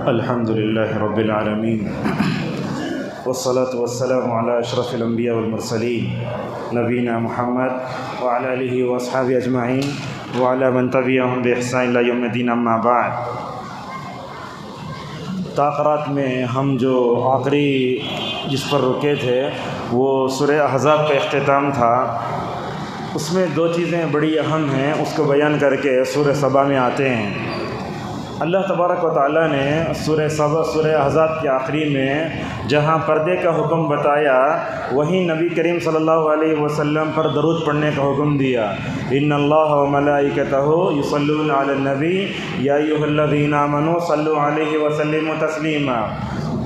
الحمد للہ رب العالمین والصلاة والسلام علی اشرف الانبیاء والمرسلین نبینا محمد وعلی آلہ واصحابہ اجمعین وعلی من تبعہم بإحسان الی یوم الدین، اما بعد۔ تاخرات میں ہم جو آخری جس پر رکے تھے وہ سورہ احزاب کا اختتام تھا۔ اس میں دو چیزیں بڑی اہم ہیں، اس کو بیان کر کے سورہ سبا میں آتے ہیں۔ اللہ تبارک و تعالیٰ نے سورہ سبا، سورہ احزاب کے آخری میں جہاں پردے کا حکم بتایا، وہیں نبی کریم صلی اللہ علیہ وسلم پر درود پڑھنے کا حکم دیا۔ ان اللہ و ملائکتہ یصلون علی النبی یا ایھا الذین آمنوا صلوا علیہ وسلموا تسلیما۔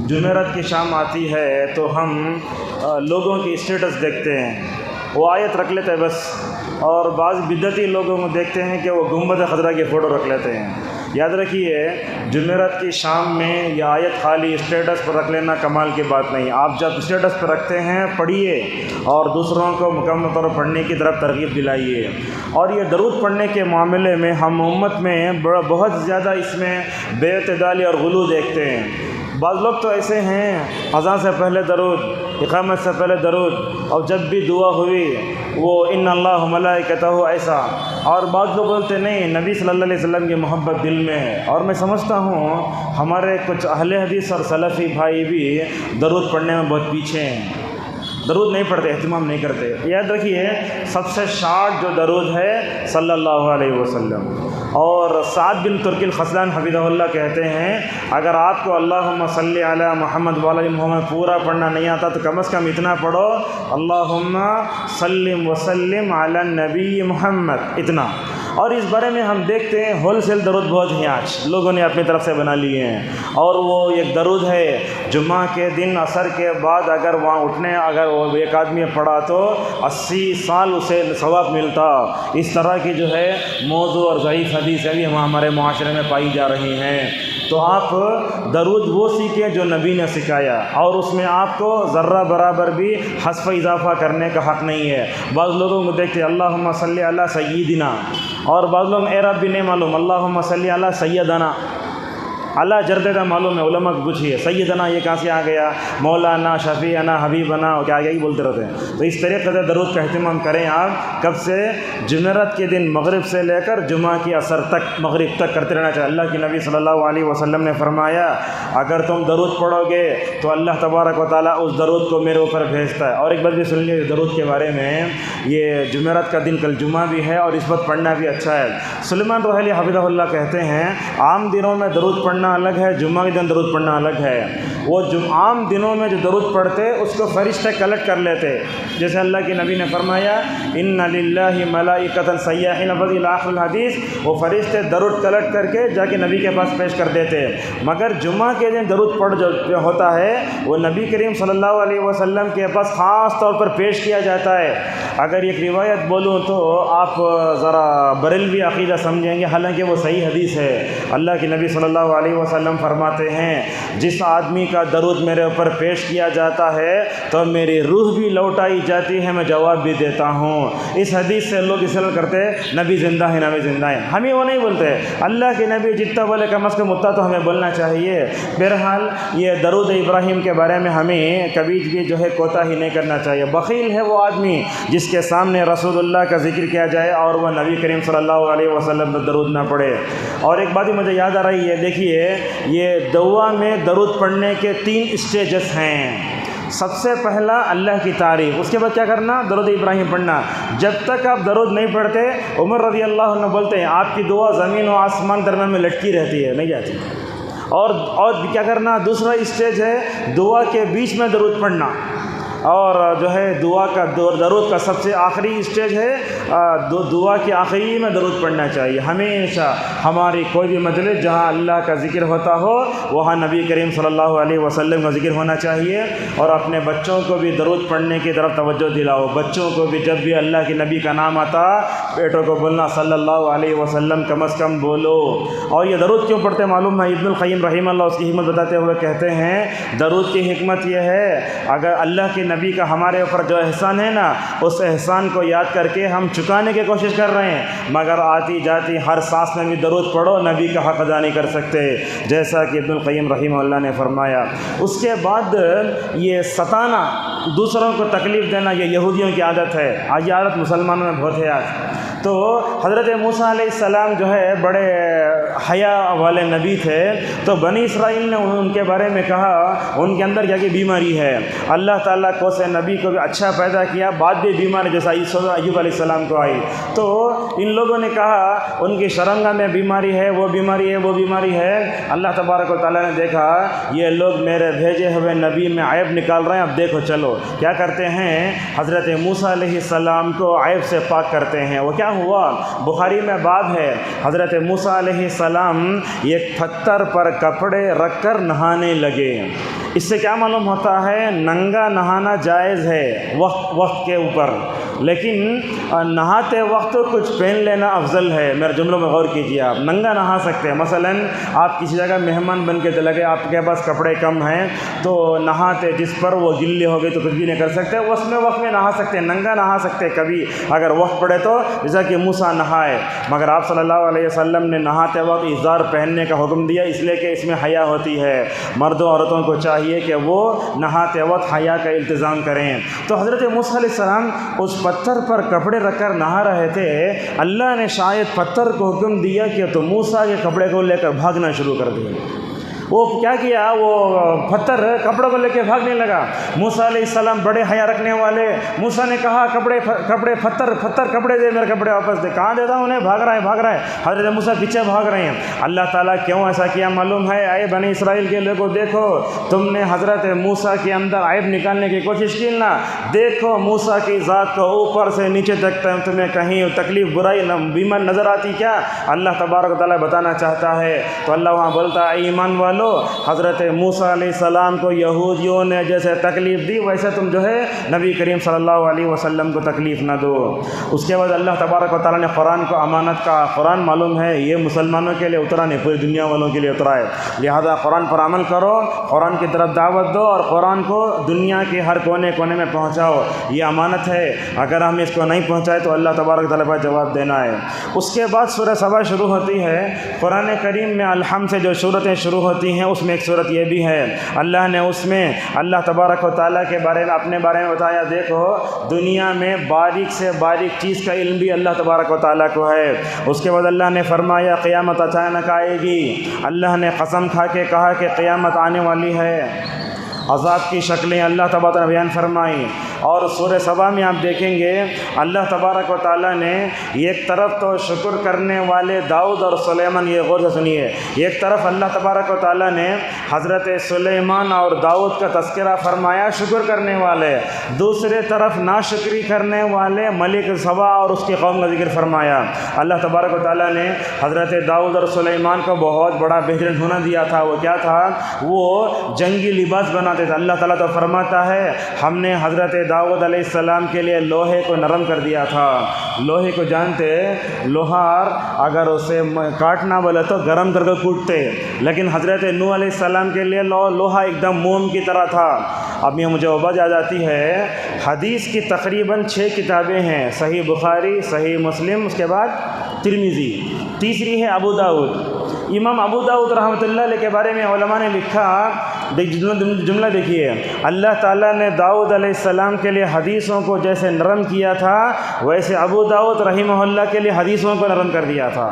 جمعرات کی شام آتی ہے تو ہم لوگوں کی اسٹیٹس دیکھتے ہیں، وہ آیت رکھ لیتے ہیں بس، اور بعض بدعتی لوگوں کو دیکھتے ہیں کہ وہ گنبد خضرا کی فوٹو رکھ لیتے ہیں۔ یاد رکھیے، جمعرات کی شام میں یہ آیت خالی اسٹیٹس پر رکھ لینا کمال کی بات نہیں۔ آپ جب اسٹیٹس پر رکھتے ہیں پڑھیے اور دوسروں کو مکمل طور پر پڑھنے کی طرف ترغیب دلائیے۔ اور یہ درود پڑھنے کے معاملے میں ہم امت میں بہت زیادہ اس میں بے اعتدالی اور غلو دیکھتے ہیں۔ بعض لوگ تو ایسے ہیں، اذان سے پہلے درود، اقامت سے پہلے درود، اور جب بھی دعا ہوئی وہ ان اللہ ملائکتہ ایسا۔ اور بعض لوگ بولتے نہیں، نبی صلی اللہ علیہ وسلم کی محبت دل میں ہے۔ اور میں سمجھتا ہوں ہمارے کچھ اہل حدیث اور سلفی بھائی بھی درود پڑھنے میں بہت پیچھے ہیں، درود نہیں پڑھتے، اہتمام نہیں کرتے۔ یاد رکھیے، سب سے شارٹ جو درود ہے صلی اللہ علیہ وسلم۔ اور سعد بن ترکی الخسلان حفظہ اللہ کہتے ہیں، اگر آپ کو اللہم صلی علی محمد وعلی محمد پورا پڑھنا نہیں آتا تو کم از کم اتنا پڑھو، اللہم سلم وسلم علی النبی محمد، اتنا۔ اور اس بارے میں ہم دیکھتے ہیں ہول سیل درود بہت ہیں، آج لوگوں نے اپنی طرف سے بنا لیے ہیں۔ اور وہ ایک درود ہے، جمعہ کے دن عصر کے بعد اگر وہاں اٹھنے اگر وہ ایک آدمی پڑھا تو 80 سال اسے ثواب ملتا۔ اس طرح کی جو ہے موضوع اور ضعیف حدیثیں بھی ہمارے معاشرے میں پائی جا رہی ہیں۔ تو آپ درود وہ سیکھیں جو نبی نے سکھایا، اور اس میں آپ کو ذرہ برابر بھی حذف اضافہ کرنے کا حق نہیں ہے۔ بعض لوگوں کو دیکھتے اللہم صلی علی سیدنا، اور بعض لوگ اعراب بھی نہیں معلوم، اللہم صلی علی سیدنا۔ اللہ جردہ معلوم ہے، علماء کو پوچھیے سیدنا یہ کہاں سے آ گیا، مولانا، شفیعنا، حبیبنا، کیا یہی بولتے رہتے ہیں۔ تو اس طریقے سے درود کا اہتمام کریں آپ۔ کب سے؟ جمعرات کے دن مغرب سے لے کر جمعہ کی عصر تک، مغرب تک کرتے رہنا چاہیے۔ اللہ کے نبی صلی اللہ علیہ وسلم نے فرمایا، اگر تم درود پڑھو گے تو اللہ تبارک و تعالیٰ اس درود کو میرے اوپر بھیجتا ہے۔ اور ایک بات بھی سن لیجیے درود کے بارے میں، یہ جمعرات کا دن کل جمعہ بھی ہے اور اس وقت پڑھنا بھی اچھا ہے۔ سلیمان روحیلی حفظہ اللہ کہتے ہیں، عام دنوں میں درود پڑھنا الگ ہے، جمعہ کے دن درود پڑھنا الگ ہے۔ وہ عام دنوں میں جو درود پڑھتے اس کو فرشتے کلیکٹ کر لیتے، جیسے اللہ کے نبی نے فرمایا ان للہ ملائکۃ سیاحین الی آخر الحدیث، وہ فرشتے درود کلیکٹ کر کے جا کے نبی کے پاس پیش کر دیتے۔ مگر جمعہ کے دن درود پڑھ جو ہوتا ہے وہ نبی کریم صلی اللہ علیہ وسلم کے پاس خاص طور پر پیش کیا جاتا ہے۔ اگر ایک روایت بولوں تو آپ ذرا بریلوی عقیدہ سمجھیں گے، حالانکہ وہ صحیح حدیث ہے۔ اللہ کے نبی صلی اللہ علیہ وسلم فرماتے ہیں، جس آدمی کا درود میرے اوپر پیش کیا جاتا ہے تو میری روح بھی لوٹائی جاتی ہے، میں جواب بھی دیتا ہوں۔ اس حدیث سے لوگ استدلال کرتے نبی زندہ ہے، نبی زندہ ہے، ہمیں وہ نہیں بولتے۔ اللہ کے نبی جتنا بولے کم از کم اتنا تو ہمیں بولنا چاہیے۔ بہرحال یہ درود ابراہیم کے بارے میں ہمیں کبھی بھی جو ہے کوتاہی نہیں کرنا چاہیے۔ بخیل ہے وہ آدمی جس کے سامنے رسول اللہ کا ذکر کیا جائے اور وہ نبی کریم صلی اللہ علیہ وسلم پر درود نہ پڑھے۔ اور ایک بات مجھے یاد آ رہی ہے، دیکھیے یہ دعا میں درود پڑھنے کے 3 اسٹیجز ہیں۔ سب سے پہلا اللہ کی تعریف، اس کے بعد کیا کرنا؟ درود ابراہیم پڑھنا۔ جب تک آپ درود نہیں پڑھتے، عمر رضی اللہ عنہ بولتے ہیں آپ کی دعا زمین و آسمان درمیان میں لٹکی رہتی ہے، نہیں جاتی۔ اور کیا کرنا؟ دوسرا اسٹیج ہے دعا کے بیچ میں درود پڑھنا، اور جو ہے دعا کا درود کا سب سے آخری اسٹیج ہے دعا کے آخری میں درود پڑھنا چاہیے۔ ہمیشہ ہماری کوئی بھی مجلس جہاں اللہ کا ذکر ہوتا ہو وہاں نبی کریم صلی اللہ علیہ وسلم کا ذکر ہونا چاہیے۔ اور اپنے بچوں کو بھی درود پڑھنے کی طرف توجہ دلاؤ۔ بچوں کو بھی جب بھی اللہ کے نبی کا نام آتا بیٹوں کو بولنا صلی اللہ علیہ وسلم کم از کم بولو۔ اور یہ درود کیوں پڑھتے معلوم ہے؟ ابن القیم رحمہ اللہ اس کی حکمت بتاتے ہوئے کہتے ہیں، درود کی حکمت یہ ہے، اگر اللہ کے نبی کا ہمارے اوپر جو احسان ہے نا، اس احسان کو یاد کر کے ہم چکانے کی کوشش کر رہے ہیں، مگر آتی جاتی ہر سانس میں بھی درود پڑھو، نبی کا حق ادا نہیں کر سکتے، جیسا کہ ابن القیم رحمہ اللہ نے فرمایا۔ اس کے بعد یہ ستانا، دوسروں کو تکلیف دینا، یہ یہودیوں کی عادت ہے، آج یہ عادت مسلمانوں میں بہت ہے آج۔ تو حضرت موسیٰ علیہ السلام جو ہے بڑے حیا والے نبی تھے، تو بنی اسرائیل نے ان کے بارے میں کہا ان کے اندر کیا کہ بیماری ہے۔ اللہ تعالیٰ کو سے نبی کو بھی اچھا پیدا کیا، بعد بھی بیماری جیسا ایوب علیہ السلام کو آئی، تو ان لوگوں نے کہا ان کی شرمگاہ میں بیماری ہے، وہ بیماری ہے، وہ بیماری ہے۔ اللہ تبارک و تعالیٰ نے دیکھا یہ لوگ میرے بھیجے ہوئے نبی میں عیب نکال رہے ہیں، اب دیکھو چلو کیا کرتے ہیں، حضرت موسیٰ علیہ السلام کو عیب سے پاک کرتے ہیں۔ وہ کیا ہوا، بخاری میں باب ہے، حضرت موسیٰ علیہ السلام ایک پتھر پر کپڑے رکھ کر نہانے لگے۔ اس سے کیا معلوم ہوتا ہے، ننگا نہانا جائز ہے وقت کے اوپر، لیکن نہاتے وقت کچھ پہن لینا افضل ہے۔ میرے جملوں میں غور کیجیے، آپ ننگا نہا سکتے ہیں، مثلا آپ کسی جگہ مہمان بن کے چلے گئے، آپ کے پاس کپڑے کم ہیں تو نہاتے جس پر وہ گلے ہو گئے تو کچھ بھی نہیں کر سکتے، اس میں وقت میں نہا سکتے ہیں، ننگا نہا سکتے کبھی اگر وقت پڑے تو، جیسا کہ موسیٰ نہائے، مگر آپ صلی اللہ علیہ وسلم نے نہاتے وقت ازار پہننے کا حکم دیا، اس لیے کہ اس میں حیا ہوتی ہے۔ مردوں عورتوں کو چاہیے کہ وہ نہاتے وقت حیا کا التزام کریں۔ تو حضرت موسیٰ علیہ السلام اس پتھر پر کپڑے رکھ کر نہا رہے تھے، اللہ نے شاید پتھر کو حکم دیا کہ تو موسیٰ کے کپڑے کو لے کر بھاگنا شروع کر دیا۔ وہ کیا وہ پتھر کپڑوں کو لے کے بھاگنے لگا۔ موسیٰ علیہ السلام بڑے حیا رکھنے والے، موسیٰ نے کہا کپڑے پتھر کپڑے دے، میرے کپڑے واپس دے، کہاں دیتا ہوں انہیں، بھاگ رہا ہے۔ حضرت موسیٰ پیچھے بھاگ رہے ہیں۔ اللہ تعالیٰ کیوں ایسا کیا معلوم ہے، اے بنی اسرائیل کے لوگوں دیکھو، تم نے حضرت موسیٰ کے اندر عیب نکالنے کی کوشش کی نا، دیکھو موسیٰ کی ذات کو اوپر سے نیچے تک تمہیں کہیں تکلیف برائی بیمار نظر آتی کیا؟ اللہ تبارک و تعالیٰ بتانا چاہتا ہے، تو اللہ وہاں بولتا ہے ایمان والو، حضرت موسیٰ علیہ السلام کو یہودیوں نے جیسے تکلیف دی، ویسے تم جو ہے نبی کریم صلی اللہ علیہ وسلم کو تکلیف نہ دو۔ اس کے بعد اللہ تبارک و تعالیٰ نے قرآن کو امانت کا، قرآن معلوم ہے یہ مسلمانوں کے لیے اترا نہیں، پوری دنیا والوں کے لیے اترا ہے، لہذا قرآن پر عمل کرو، قرآن کی طرف دعوت دو اور قرآن کو دنیا کے ہر کونے کونے میں پہنچاؤ، یہ امانت ہے۔ اگر ہم اس کو نہیں پہنچائے تو اللہ تبارک و تعالیٰ پر جواب دینا ہے۔ اس کے بعد سورہ سبا شروع ہوتی ہے۔ قرآن کریم میں الحمد سے جو صورتیں شروع ہوتی ہیں اس میں ایک صورت یہ بھی ہے، اللہ نے اس میں اللہ تبارک و تعالیٰ کے بارے میں اپنے بارے میں بتایا، دیکھو دنیا میں باریک سے باریک چیز کا علم بھی اللہ تبارک و تعالیٰ کو ہے۔ اس کے بعد اللہ نے فرمایا قیامت اچانک آئے گی، اللہ نے قسم کھا کے کہا کہ قیامت آنے والی ہے، عذاب کی شکلیں اللہ تبارک نے بیان فرمائی۔ اور سورہ سبا میں آپ دیکھیں گے اللہ تبارک و تعالیٰ نے ایک طرف تو شکر کرنے والے داؤد اور سلیمان، یہ غور سے سنیے، ایک طرف اللہ تبارک و تعالیٰ نے حضرت سلیمان اور داؤد کا تذکرہ فرمایا شکر کرنے والے، دوسرے طرف ناشکری کرنے والے ملک سبا اور اس کی قوم کا ذکر فرمایا۔ اللہ تبارک و تعالیٰ نے حضرت داؤد اور سلیمان کو بہت بڑا بہترین ہنر دیا تھا، وہ کیا تھا، وہ جنگی لباس بناتے تھے۔ اللہ تعالیٰ تو فرماتا ہے ہم نے حضرت داؤد علیہ السلام کے لیے لوہے کو نرم کر دیا تھا۔ لوہے کو جانتے، لوہار اگر اسے کاٹنا بولے تو گرم کر کے کوٹتے، لیکن حضرت نوح علیہ السلام کے لیے لوہا ایک دم موم کی طرح تھا۔ اب یہ مجھے وبا آ جاتی ہے، حدیث کی تقریباً 6 کتابیں ہیں، صحیح بخاری، صحیح مسلم، اس کے بعد ترمذی، تیسری ہے ابو داؤد۔ امام ابو داؤد رحمۃ اللہ علیہ کے بارے میں علماء نے لکھا، جملہ دیکھیے، اللہ تعالیٰ نے داؤد علیہ السلام کے لیے حدیثوں کو جیسے نرم کیا تھا، ویسے ابو داؤد رحمہ اللہ کے لیے حدیثوں کو نرم کر دیا تھا۔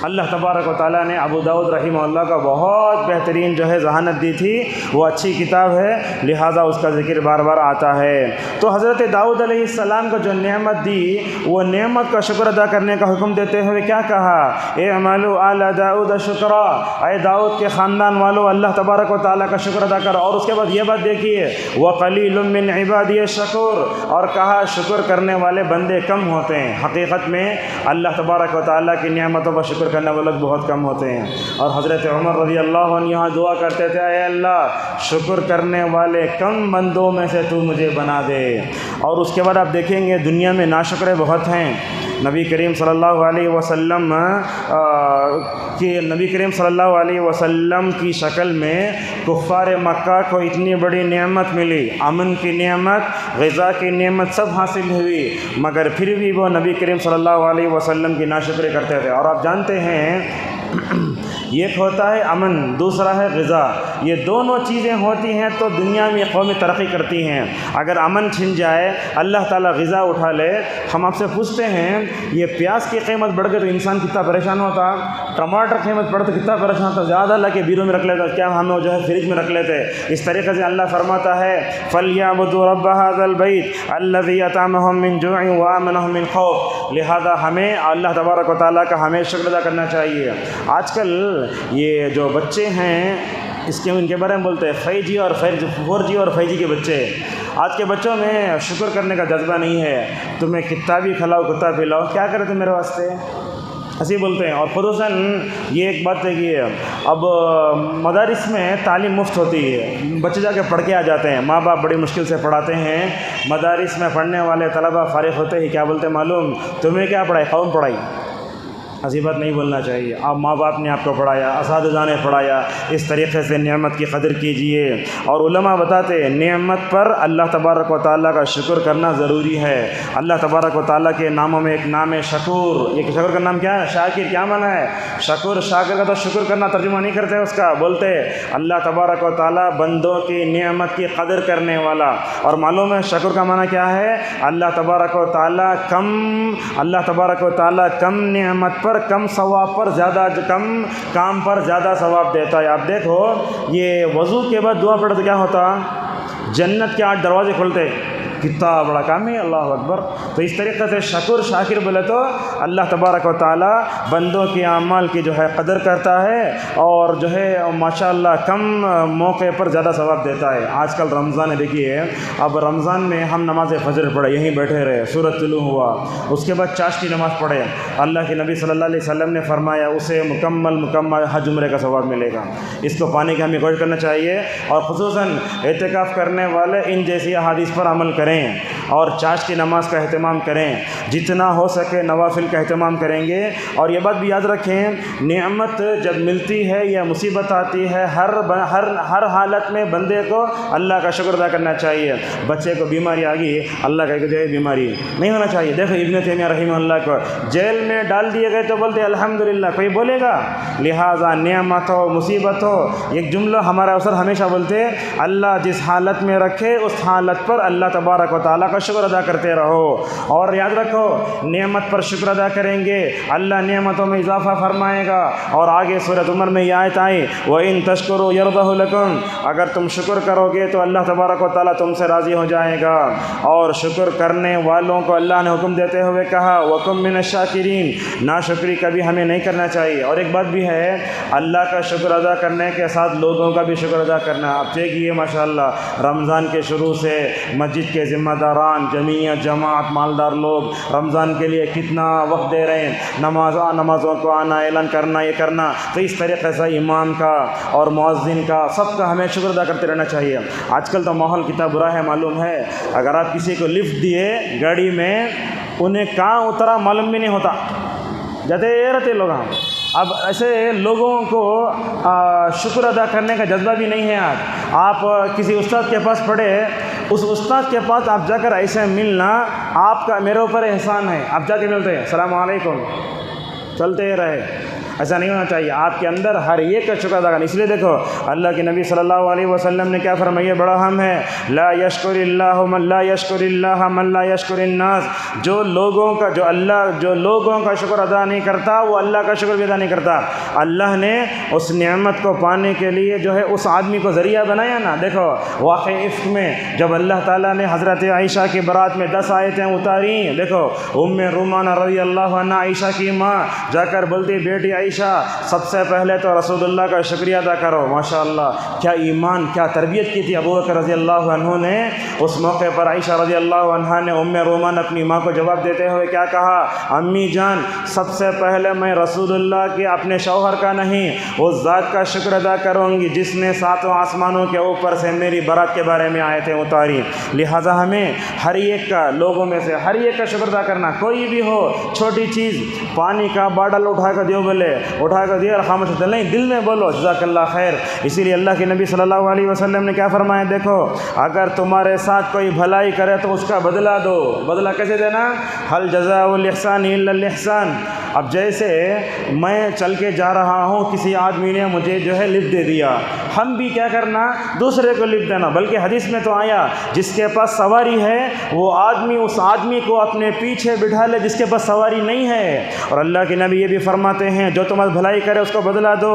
اللہ تبارک و تعالیٰ نے ابو داؤد رحمہ اللہ کا بہت بہترین جو ہے ذہانت دی تھی، وہ اچھی کتاب ہے، لہٰذا اس کا ذکر بار بار آتا ہے۔ تو حضرت داؤد علیہ السلام کو جو نعمت دی، وہ نعمت کا شکر ادا کرنے کا حکم دیتے ہوئے کیا کہا، اعملوا آل داؤد شکرا، اے داؤد کے خاندان والو اللہ تبارک و تعالیٰ کا شکر ادا کرو۔ اور اس کے بعد یہ بات دیکھیے، وَقَلِيلٌ مِّنْ عِبَادِيَ الشَّكُورُ، اور کہا شکر کرنے والے بندے کم ہوتے ہیں۔ حقیقت میں اللہ تبارک و تعالیٰ کی نعمتوں پر شکر کرنے والے لوگ بہت کم ہوتے ہیں۔ اور حضرت عمر رضی اللہ عنہ یہاں دعا کرتے تھے، اے اللہ شکر کرنے والے کم بندوں میں سے تو مجھے بنا دے۔ اور اس کے بعد آپ دیکھیں گے دنیا میں ناشکرے بہت ہیں، نبی کریم صلی اللہ علیہ وسلم کی شکل میں کفار مکہ کو اتنی بڑی نعمت ملی، امن کی نعمت، غذا کی نعمت سب حاصل ہوئی، مگر پھر بھی وہ نبی کریم صلی اللہ علیہ وسلم کی ناشکری کرتے تھے۔ اور آپ جانتے ہیں ایک ہوتا ہے امن، دوسرا ہے غذا، یہ دونوں چیزیں ہوتی ہیں تو دنیا میں قومی ترقی کرتی ہیں۔ اگر امن چھن جائے، اللہ تعالیٰ غذا اٹھا لے، ہم آپ سے پوچھتے ہیں یہ پیاز کی قیمت بڑھ گئی تو انسان کتنا پریشان ہوتا، ٹماٹر قیمت بڑھ تو کتنا پریشان ہوتا، زیادہ اللہ کے بیروں میں رکھ لیتا، کیا ہم جو ہے فریج میں رکھ لیتے۔ اس طریقے سے اللہ فرماتا ہے فَلْيَعْبُدُوا رَبَّ هَذَا الْبَيْتِ الَّذِي أَطْعَمَهُم مِّن جُوعٍ وَآمَنَهُم مِّن خَوْفٍ، لہذا ہمیں اللہ تبارک و تعالیٰ کا ہمیں شکر ادا کرنا چاہیے۔ آج کل یہ جو بچے ہیں ان کے بارے میں بولتے ہیں 5G اور 4G اور 5G کے بچے، آج کے بچوں میں شکر کرنے کا جذبہ نہیں ہے۔ تمہیں کتا بھی کھلاؤ کتا پلاؤ، کیا کرے تم میرے واسطے، ایسے بولتے ہیں۔ اور خصوصاً یہ ایک بات ہے کہ اب مدارس میں تعلیم مفت ہوتی ہے، بچے جا کے پڑھ کے آ جاتے ہیں، ماں باپ بڑی مشکل سے پڑھاتے ہیں۔ مدارس میں پڑھنے والے طلبہ فارغ ہوتے ہی کیا بولتے معلوم، تمہیں کیا پڑھائی، قوم پڑھائی، ایسی بات نہیں بولنا چاہیے۔ آپ ماں باپ نے آپ کو پڑھایا، اساتذہ نے پڑھایا، اس طریقے سے نعمت کی قدر کیجئے۔ اور علماء بتاتے ہیں نعمت پر اللہ تبارک و تعالیٰ کا شکر کرنا ضروری ہے۔ اللہ تبارک و تعالیٰ کے ناموں میں ایک نام ہے شکور۔ یہ شکر کا نام کیا ہے؟ شاکر۔ کیا معنی ہے شکر؟ شاکر کا تو شکر کرنا ترجمہ نہیں کرتے اس کا، بولتے اللہ تبارک و تعالیٰ بندوں کی نعمت کی قدر کرنے والا۔ اور معلوم ہے شکر کا معنی کیا ہے؟ اللہ تبارک و تعالیٰ کم نعمت پر کم ثواب پر زیادہ، کم کام پر زیادہ ثواب دیتا ہے۔ آپ دیکھو یہ وضو کے بعد دعا پڑھے تو کیا ہوتا، جنت کے 8 دروازے کھلتے، کتنا بڑا کام ہے، اللہ اکبر۔ تو اس طریقے سے شکر شاکر بولے تو اللہ تبارک و تعالیٰ بندوں کے اعمال کی جو ہے قدر کرتا ہے اور جو ہے ماشاءاللہ کم موقع پر زیادہ ثواب دیتا ہے۔ آج کل رمضان ہے، دیکھیے اب رمضان میں ہم نماز فجر پڑھے، یہیں بیٹھے رہے، سورۃ طلوع ہوا، اس کے بعد چاشت کی نماز پڑھے، اللہ کے نبی صلی اللہ علیہ وسلم نے فرمایا اسے مکمل حج عمرے کا ثواب ملے گا۔ اس کو پانے کی ہمیں کوشش کرنا چاہیے، اور خصوصاً اعتکاف کرنے والے ان جیسی احادیث پر عمل کریں اور چاشت کی نماز کا اہتمام کریں، جتنا ہو سکے نوافل کا اہتمام کریں گے۔ اور یہ بات بھی یاد رکھیں نعمت جب ملتی ہے یا مصیبت آتی ہے، ہر حالت میں بندے کو اللہ کا شکر ادا کرنا چاہیے۔ بچے کو بیماری آ گئی، اللہ کا جو ہے بیماری نہیں ہونا چاہیے۔ دیکھو ابن تیمیہ رحمہ اللہ کو جیل میں ڈال دیے گئے تو بولتے الحمدللہ، کوئی بولے گا؟ لہٰذا نعمت ہو مصیبت ہو، ایک جملہ ہمارا اسر ہمیشہ بولتے اللہ جس حالت میں رکھے اس حالت پر اللہ تبارک و تعالیٰ کا شکر ادا کرتے رہو۔ اور یاد رکھو نعمت پر شکر ادا کریں گے اللہ نعمتوں میں اضافہ فرمائے گا۔ اور آگے سورۃ عمر میں یہ آیت آئی وَإِن تَشْكُرُوا يَرْضَهُ لَكُمْ، اگر تم شکر کرو گے تو اللہ تبارک و تعالیٰ تم سے راضی ہو جائے گا۔ اور شکر کرنے والوں کو اللہ نے حکم دیتے ہوئے کہا وَكُن مِّنَ الشَّاكِرِينَ، ناشکری کبھی ہمیں نہیں کرنا چاہیے۔ اور ایک بات بھی ہے اللہ کا شکر ادا کرنے کے ساتھ لوگوں کا بھی شکر ادا کرنا۔ آپ دیکھیے ماشاءاللہ رمضان کے شروع سے مسجد کے ذمہ داران، جمعیت، جماعت، مالدار لوگ رمضان کے لیے کتنا وقت دے رہے ہیں، نمازوں کو آنا، اعلان کرنا، یہ کرنا۔ تو اس طریقے سے امام کا اور مؤذن کا سب کا ہمیں شکر ادا کرتے رہنا چاہیے۔ آج کل تو ماحول کتنا برا ہے معلوم ہے، اگر آپ کسی کو لفٹ دیے گاڑی میں، انہیں کہاں اترا معلوم بھی نہیں ہوتا، جاتے رہتے لوگ۔ اب ایسے لوگوں کو شکر ادا کرنے کا جذبہ بھی نہیں ہے۔ آج آپ کسی استاد کے پاس پڑھے، اس استاد کے پاس آپ جا کر ایسے ملنا آپ کا میرے اوپر احسان ہے، آپ جا کے ملتے ہیں السلام علیکم، چلتے رہے، ایسا نہیں ہونا چاہیے۔ آپ کے اندر ہر ایک کا شکر ادا کرنا۔ اس لیے دیکھو اللہ کے نبی صلی اللہ علیہ وسلم نے کیا فرمایا، بڑا اہم ہے، لا یشکر اللہ من لا یشکر اللہ من لا یشکر الناس، جو لوگوں کا شکر ادا نہیں کرتا وہ اللہ کا شکر بھی ادا نہیں کرتا۔ اللہ نے اس نعمت کو پانے کے لیے جو ہے اس آدمی کو ذریعہ بنایا نا۔ دیکھو واقع عفق میں جب اللہ تعالیٰ نے حضرت عائشہ کی برات میں 10 آیتیں اتاری، دیکھو ام رومانہ رضی اللہ عنہ عائشہ کی ماں جا کر بولتی بیٹی عائشہ سب سے پہلے تو رسول اللہ کا شکریہ ادا کرو۔ ماشاء اللہ کیا ایمان، کیا تربیت کی تھی ابو بکر رضی اللہ عنہ نے۔ اس موقع پر عائشہ رضی اللہ عنہا نے ام رومان اپنی ماں کو جواب دیتے ہوئے کیا کہا، امی جان سب سے پہلے میں رسول اللہ کے اپنے شوہر کا نہیں اس ذات کا شکر ادا کروں گی جس نے ساتوں آسمانوں کے اوپر سے میری برات کے بارے میں آیتیں اتاری۔ لہٰذا ہمیں ہر ایک کا، لوگوں میں سے ہر ایک کا شکر ادا کرنا، کوئی بھی ہو چھوٹی چیز، پانی کا باٹل اٹھا کر دیو، بولے اٹھا کر دیا خاموش دل نہیں، دل میں بولو جزاک اللہ خیر۔ اسی لیے اللہ کے نبی صلی اللہ علیہ وسلم نے کیا فرمایا، دیکھو اگر تمہارے ساتھ کوئی بھلائی کرے تو اس کا بدلہ دو۔ بدلہ کیسے دینا، حل جزاء الاحسان الا الاحسان۔ اب جیسے میں چل کے جا رہا ہوں، کسی آدمی نے مجھے جو ہے لفٹ دے دیا، ہم بھی کیا کرنا، دوسرے کو لفٹ دینا۔ بلکہ حدیث میں تو آیا جس کے پاس سواری ہے وہ آدمی اس آدمی کو اپنے پیچھے بٹھا لے جس کے پاس سواری نہیں ہے۔ اور اللہ کے نبی یہ بھی فرماتے ہیں جو تمہاری بھلائی کرے اس کو بدلہ دو۔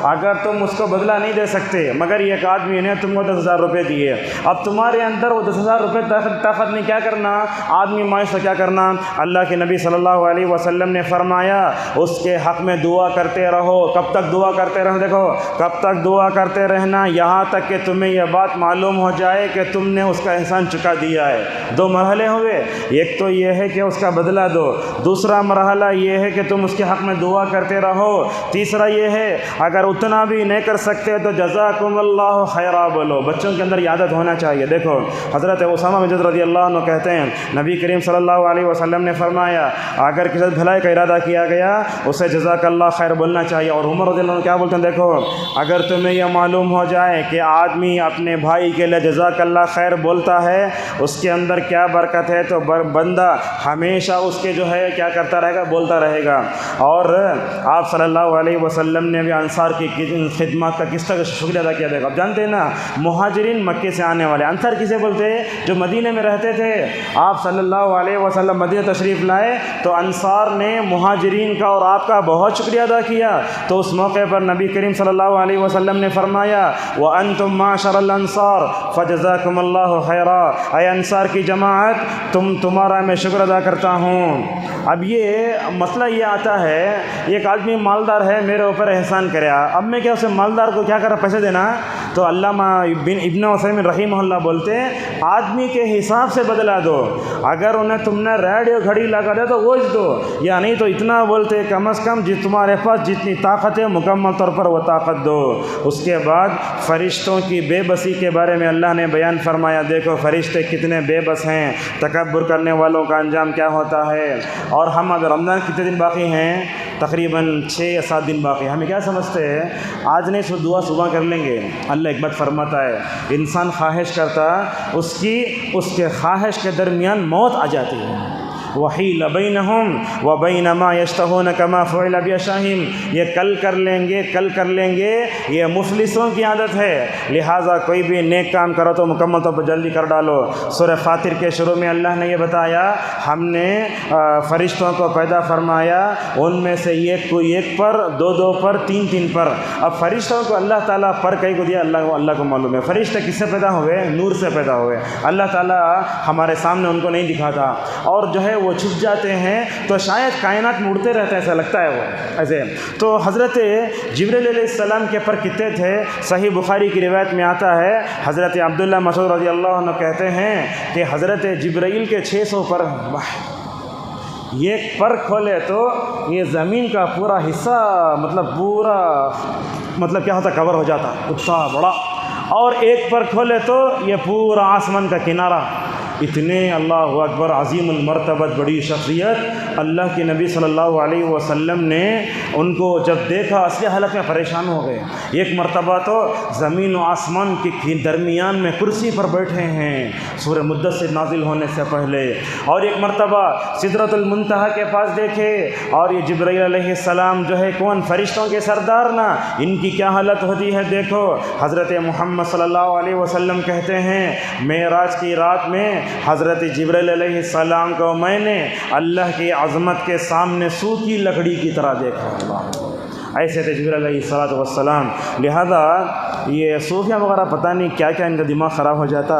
اگر تم اس کو بدلہ نہیں دے سکتے مگر ایک آدمی نے تم کو 10,000 روپے دیے، اب تمہارے اندر وہ 10,000 روپے طاقت نہیں، کیا کرنا، آدمی مایوس کیا کرنا۔ اللہ کے نبی صلی اللہ علیہ وسلم نے فرمایا اس کے حق میں دعا کرتے رہو۔ کب تک دعا کرتے رہو، دیکھو کب تک دعا کرتے رہنا، یہاں تک کہ تمہیں یہ بات معلوم ہو جائے کہ تم نے اس کا احسان چکا دیا ہے۔ دو مرحلے ہوئے، ایک تو یہ ہے کہ اس کا بدلہ دو، دوسرا مرحلہ یہ ہے کہ تم اس کے حق میں دعا کرتے رہو، تیسرا یہ ہے اگر اتنا بھی نہیں کر سکتے تو جزاکم اللہ خیرا بولو۔ بچوں کے اندر یہ عادت ہونا چاہیے۔ دیکھو حضرت اسامہ بن زید رضی اللہ عنہ کہتے ہیں نبی کریم صلی اللہ علیہ وسلم نے فرمایا اگر کسی بھلائی کا ارادہ کیا گیا اسے جزاک اللہ خیر بولنا چاہیے۔ اور عمر رضی اللہ عنہ کیا بولتے ہیں، دیکھو اگر تمہیں یہ معلوم ہو جائے کہ آدمی اپنے بھائی کے لیے جزاک اللہ خیر بولتا ہے اس کے اندر کیا برکت ہے، تو بندہ ہمیشہ اس کے جو ہے کیا کرتا رہے گا، بولتا رہے گا۔ اور آپ صلی اللہ علیہ وسلم نے بھی انصار کی خدمات کا کس طرح شکریہ ادا کیا۔ دیکھو اب جانتے ہیں نا مہاجرین مکے سے آنے والے، انصار کسے بولتے ہیں، جو مدینے میں رہتے تھے۔ آپ صلی اللہ علیہ وسلم مدینہ تشریف لائے تو انصار نے مہاجرین کا اور آپ کا بہت شکریہ ادا کیا۔ تو اس موقع پر نبی کریم صلی اللہ علیہ وسلم نے فرمایا وَأَنْتُمْ مَعْشَرَ الْأَنصَارِ فَجَزَاكُمُ اللَّهُ خَيْرًا، اے انصار کی جماعت تمہارا میں شکر ادا کرتا ہوں۔ اب یہ مسئلہ یہ آتا ہے ایک آدمی مالدار ہے میرے اوپر احسان کرے، اب میں کیا اسے مالدار کو کیا کرا، پیسے دینا؟ تو علامہ ابن عثیمین رحمہ اللہ بولتے ہیں آدمی کے حساب سے بدلا دو۔ اگر انہیں تم نے ریڈیو گھڑی لگا دیا تو وہ دو، یا نہیں تو اتنا بولتے کم از کم تمہارے پاس جتنی طاقت ہے مکمل طور پر وہ طاقت دو۔ اس کے بعد فرشتوں کی بے بسی کے بارے میں اللہ نے بیان فرمایا، دیکھو فرشتے کتنے بے بس ہیں، تکبر کرنے والوں کا انجام کیا ہوتا ہے۔ اور ہم اب رمضان کتنے دن باقی ہیں، تقریباً 6 یا 7 دن باقی ہیں، ہمیں کیا سمجھتے ہیں آج نہیں سو دعا صبح کر لیں گے۔ اللہ ایک بات فرماتا ہے انسان خواہش کرتا اس کے خواہش کے درمیان موت آ جاتی ہے، وحیل بینہم وبین ما یشتہون کما فعل باشاہم، یہ کل کر لیں گے، یہ مفلسوں کی عادت ہے۔ لہٰذا کوئی بھی نیک کام کرو تو مکمل طور پر جلدی کر ڈالو۔ سورہ فاطر کے شروع میں اللہ نے یہ بتایا ہم نے فرشتوں کو پیدا فرمایا، ان میں سے ایک پر، دو پر، تین پر۔ اب فرشتوں کو اللہ تعالیٰ پر کئی کو دیا، اللہ کو معلوم ہے۔ فرشتے کس سے پیدا ہوئے، نور سے پیدا ہوئے۔ اللہ تعالیٰ ہمارے سامنے ان کو نہیں دکھاتا، اور جو ہے وہ چھپ جاتے ہیں، تو شاید کائنات میں اڑتے رہتے ہیں، ایسا لگتا ہے وہ ایسے۔ تو حضرت جبریل علیہ السلام کے پر کتنے تھے، صحیح بخاری کی روایت میں آتا ہے حضرت عبداللہ مسعود رضی اللہ عنہ کہتے ہیں کہ حضرت جبرائیل کے 600 پر، ایک پر کھولے تو یہ زمین کا پورا حصہ مطلب کیا ہوتا، کور ہو جاتا اتنا بڑا، اور ایک پر کھولے تو یہ پورا آسمان کا کنارہ۔ اتنے اللہ اکبر عظیم المرتبت بڑی شخصیت اللہ کے نبی صلی اللہ علیہ وسلم نے ان کو جب دیکھا اصلی حالت میں پریشان ہو گئے۔ ایک مرتبہ تو زمین و آسمان کے درمیان میں کرسی پر بیٹھے ہیں سورہ مدثر نازل ہونے سے پہلے، اور ایک مرتبہ سدرۃ المنتہی کے پاس دیکھے، اور یہ جبرائیل علیہ السلام جو ہے کون، فرشتوں کے سردار نا، ان کی کیا حالت ہوتی ہے دیکھو۔ حضرت محمد صلی اللہ علیہ وسلم کہتے ہیں معراج کی رات میں حضرت جبرائیل علیہ السلام کو میں نے اللہ کی عظمت کے سامنے سوکھی لکڑی کی طرح دیکھا۔ اللہ ایسے تھے جبرائیل علیہ السلام۔ لہذا یہ صوفیہ وغیرہ پتہ نہیں کیا کیا ان کا دماغ خراب ہو جاتا۔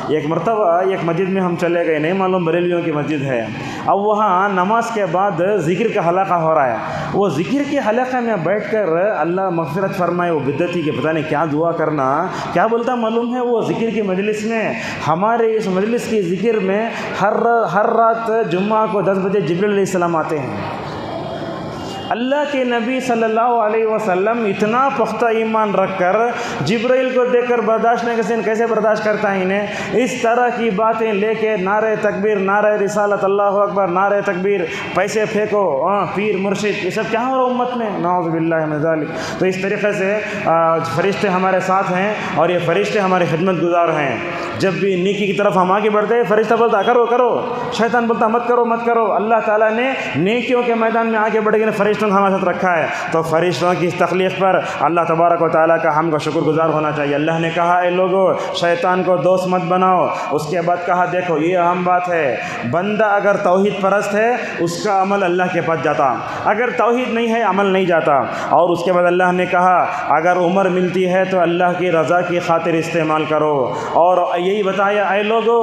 ایک مرتبہ ایک مسجد میں ہم چلے گئے، نہیں معلوم بریلویوں کی مسجد ہے، اب وہاں نماز کے بعد ذکر کا حلقہ ہو رہا ہے، وہ ذکر کے حلقے میں بیٹھ کر اللہ مغفرت فرمائے وہ بدعتی کہ پتہ نہیں کیا دعا کرنا کیا بولتا معلوم ہے، وہ ذکر کی مجلس میں، ہمارے اس مجلس کی ذکر میں ہر رات جمعہ کو 10 بجے جبریل علیہ السلام آتے ہیں۔ اللہ کے نبی صلی اللہ علیہ وسلم اتنا پختہ ایمان رکھ کر جبرائیل کو دیکھ کر برداشت نہیں کیسے برداشت کرتا ہے انہیں، اس طرح کی باتیں لے کے نعرہ تکبیر، نعرہ رسالت، اللہ اکبر، نعرہ تکبیر، پیسے پھینکو، پیر مرشد، یہ سب کیا ہو رہا امت میں، نعوذ باللہ من ذالک۔ تو اس طریقے سے فرشتے ہمارے ساتھ ہیں اور یہ فرشتے ہمارے خدمت گزار ہیں۔ جب بھی نیکی کی طرف ہم آگے بڑھتے ہیں فرشتہ بولتا کرو کرو، شیطان بولتا مت کرو مت کرو۔ اللہ تعالیٰ نے نیکیوں کے میدان میں آگے بڑھے گا فرشتوں کو ہمارے ساتھ رکھا ہے، تو فرشتوں کی اس تخلیق پر اللہ تبارک و تعالیٰ کا ہم کو شکر گزار ہونا چاہیے۔ اللہ نے کہا اے لوگو شیطان کو دوست مت بناؤ، اس کے بعد کہا دیکھو یہ اہم بات ہے، بندہ اگر توحید پرست ہے اس کا عمل اللہ کے پاس جاتا، اگر توحید نہیں ہے عمل نہیں جاتا۔ اور اس کے بعد اللہ نے کہا اگر عمر ملتی ہے تو اللہ کی رضا کی خاطر استعمال کرو، اور یہی بتایا اے لوگو